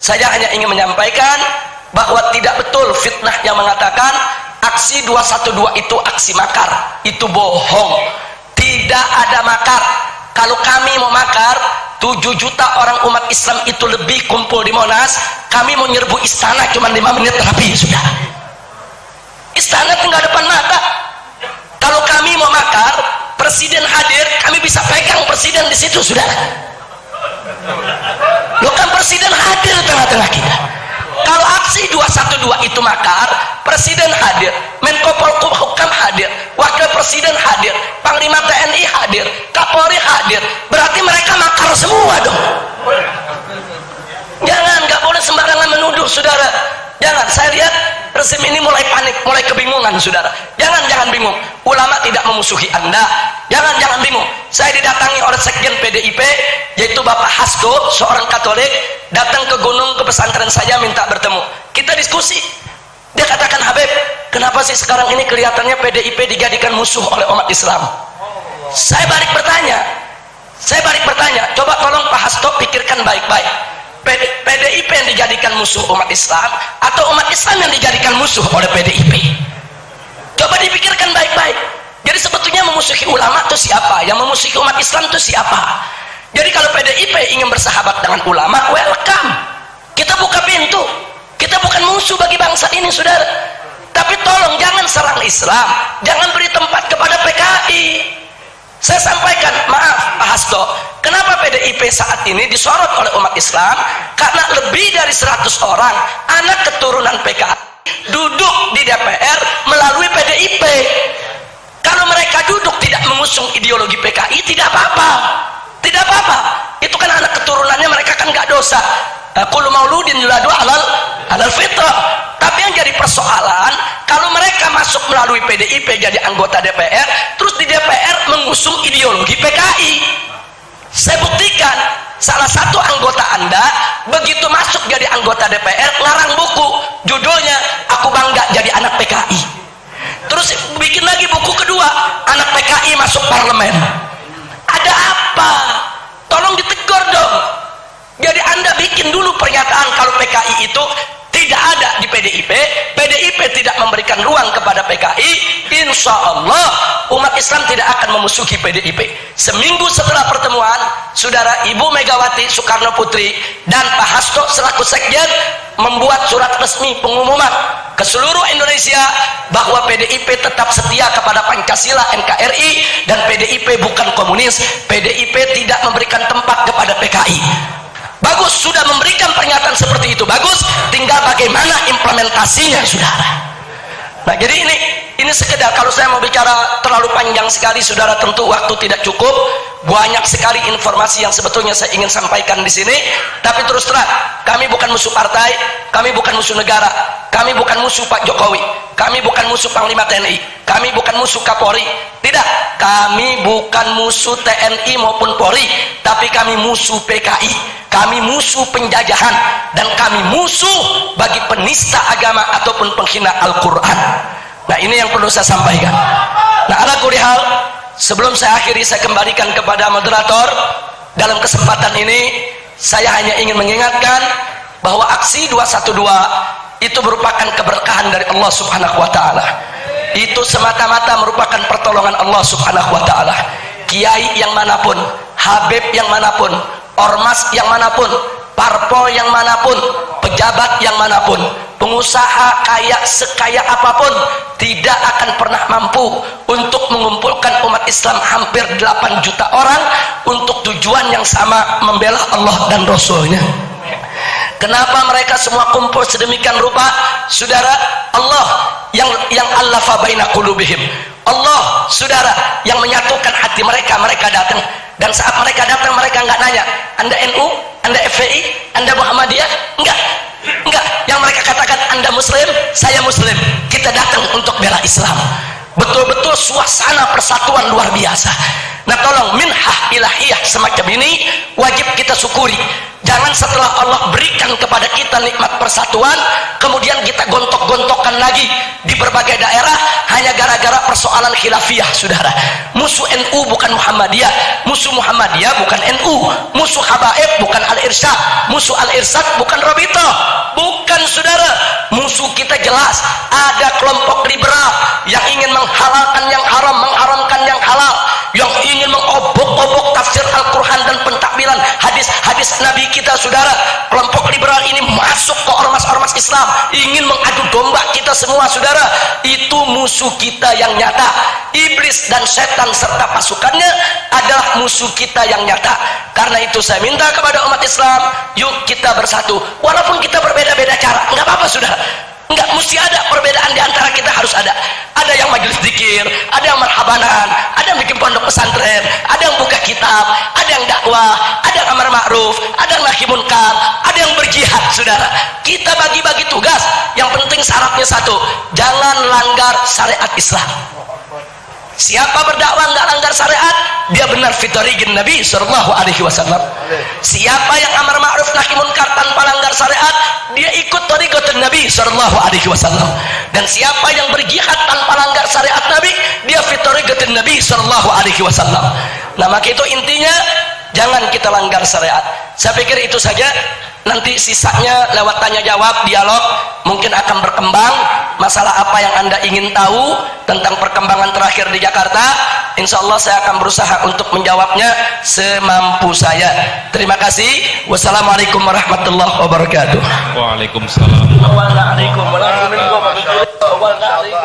Saya hanya ingin menyampaikan bahwa tidak betul fitnah yang mengatakan aksi 212 itu aksi makar. Itu bohong. Tidak ada makar. Kalau kami mau makar, 7 juta orang umat Islam itu lebih kumpul di Monas, kami mau nyerbu istana cuma 5 menit rapi sudah. Istana tinggal depan mata. Kalau kami mau makar, presiden hadir, kami bisa pegang presiden di situ sudah. Loh kan presiden hadir di tengah-tengah kita. Kalau aksi 212 itu makar, presiden hadir, Menko Polhukam hadir, wakil presiden hadir, Panglima TNI hadir, Kapolri hadir, berarti mereka makar semua dong. Jangan, nggak boleh sembarangan menuduh saudara. Jangan, saya lihat rezim ini mulai panik, mulai kebingungan saudara. Jangan bingung. Ulama tidak memusuhi Anda. Jangan bingung. Saya didatangi oleh sekjen PDIP, yaitu Bapak Hasto, seorang Katolik, datang ke gunung, ke pesantren saya minta bertemu. Kita diskusi. Dia katakan, Habib, kenapa sih sekarang ini kelihatannya PDIP dijadikan musuh oleh umat Islam? Saya balik bertanya, coba tolong Pak Hasto pikirkan baik-baik. PDIP yang dijadikan musuh umat Islam atau umat Islam yang dijadikan musuh oleh PDIP? Coba dipikirkan baik-baik. Jadi sebetulnya memusuhi ulama itu siapa? Yang memusuhi umat Islam itu siapa? Jadi kalau PDIP ingin bersahabat dengan ulama, welcome. Kita buka pintu. Kita bukan musuh bagi bangsa ini, saudara. Tapi tolong jangan serang Islam, jangan beri tempat kepada PKI. Saya sampaikan, maaf Pak Hasto, kenapa PDIP saat ini disorot oleh umat Islam? Karena lebih dari 100 orang anak keturunan PKI duduk di DPR melalui PDIP. Kalau mereka duduk tidak mengusung ideologi PKI, tidak apa-apa. Tidak apa-apa. Itu kan anak keturunannya, mereka kan nggak dosa. Kullu mauludin yuladu alal fitrah. Tapi yang jadi persoalan, kalau mereka masuk melalui PDIP jadi anggota DPR, terus di DPR mengusung ideologi PKI. Saya buktikan, salah satu anggota Anda begitu masuk jadi anggota DPR ngarang buku, judulnya Aku Bangga Jadi Anak PKI. Terus bikin lagi buku kedua, Anak PKI Masuk Parlemen. Ada apa? Tolong ditegur dong. Jadi Anda bikin dulu pernyataan kalau PKI itu tidak ada di PDIP, PDIP tidak memberikan ruang kepada PKI, insya Allah umat Islam tidak akan memusuhi PDIP. Seminggu setelah pertemuan, saudara Ibu Megawati Soekarno Putri dan Pak Hasto selaku sekjen membuat surat resmi pengumuman ke seluruh Indonesia bahwa PDIP tetap setia kepada Pancasila NKRI dan PDIP bukan komunis. PDIP tidak memberikan tempat kepada PKI. Bagus, sudah memberikan pernyataan seperti itu, bagus, tinggal bagaimana implementasinya, saudara. Nah, jadi ini sekedar, kalau saya mau bicara terlalu panjang sekali, saudara, tentu waktu tidak cukup. Banyak sekali informasi yang sebetulnya saya ingin sampaikan di sini, tapi terus terang, kami bukan musuh partai, kami bukan musuh negara, kami bukan musuh Pak Jokowi, kami bukan musuh Panglima TNI, kami bukan musuh Kapolri. Tidak, kami bukan musuh TNI maupun Polri, tapi kami musuh PKI. Kami musuh penjajahan dan kami musuh bagi penista agama ataupun penghina Al-Quran. Nah, ini yang perlu saya sampaikan. Nah, ala kulli hal, sebelum saya akhiri, saya kembalikan kepada moderator. Dalam kesempatan ini saya hanya ingin mengingatkan bahwa aksi 212 itu merupakan keberkahan dari Allah Subhanahu wa taala. Itu semata-mata merupakan pertolongan Allah Subhanahu wa taala. Kiai yang manapun, habib yang manapun, ormas yang manapun, parpol yang manapun, pejabat yang manapun, pengusaha kaya sekaya apapun tidak akan pernah mampu untuk mengumpulkan umat Islam hampir 8 juta orang untuk tujuan yang sama, membela Allah dan Rasulnya. Kenapa mereka semua kumpul sedemikian rupa? Saudara, Allah yang allafa baina qulubihim. Allah, saudara, yang menyatukan hati mereka. Mereka datang, dan saat mereka datang mereka nggak nanya, Anda NU, Anda FPI, Anda Muhammadiyah? Enggak. Yang mereka katakan, Anda Muslim, saya Muslim. Kita datang untuk bela Islam. Betul-betul suasana persatuan luar biasa. Nah, tolong, minhah ilahiyah semacam ini wajib kita syukuri. Jangan setelah Allah berikan kepada kita nikmat persatuan, kemudian kita gontok-gontokan lagi di berbagai daerah hanya gara-gara persoalan khilafiyah, saudara. Musuh NU bukan Muhammadiyah, musuh Muhammadiyah bukan NU, musuh Habaib bukan Al-Irsyad, musuh Al-Irsyad bukan Rabita. jelas ada kelompok liberal yang ingin menghalalkan yang haram, mengharamkan yang halal, yang ingin mengobok-obok tafsir Al-Quran dan pentakbiran hadis-hadis Nabi kita. Saudara, kelompok liberal ini masuk ke ormas-ormas Islam, ingin mengadu domba kita semua. Saudara, itu musuh kita yang nyata. Iblis dan setan serta pasukannya adalah musuh kita yang nyata. Karena itu saya minta kepada umat Islam, yuk kita bersatu, walaupun kita berbeda-beda cara, nggak apa-apa saudara. Enggak mesti ada perbedaan di antara kita, harus ada. Ada yang majelis zikir, ada yang marhabanan, ada yang bikin pondok pesantren, ada yang buka kitab, ada yang dakwah, ada yang amar ma'ruf, ada yang nahi munkar, ada yang berjihad. Saudara, kita bagi-bagi tugas. Yang penting syaratnya satu, jangan langgar syariat Islam. Siapa berdakwah nggak langgar syariat, dia benar fitrigin Nabi sallallahu alaihi wasallam. Siapa yang amar ma'ruf nahi munkar tanpa langgar syariat, dia ikut thariqatun Nabi sallallahu alaihi wasallam. Dan siapa yang berjihad tanpa langgar syariat Nabi, dia fitrigatun Nabi sallallahu alaihi wasallam. Nah, maka itu intinya, jangan kita langgar syariat. Saya pikir itu saja. Nanti sisanya lewat tanya jawab, dialog, mungkin akan berkembang masalah apa yang Anda ingin tahu tentang perkembangan terakhir di Jakarta. Insya Allah saya akan berusaha untuk menjawabnya semampu saya. Terima kasih. Wassalamualaikum warahmatullahi wabarakatuh. Waalaikumsalam. Waalaikumsalam warahmatullahi wabarakatuh.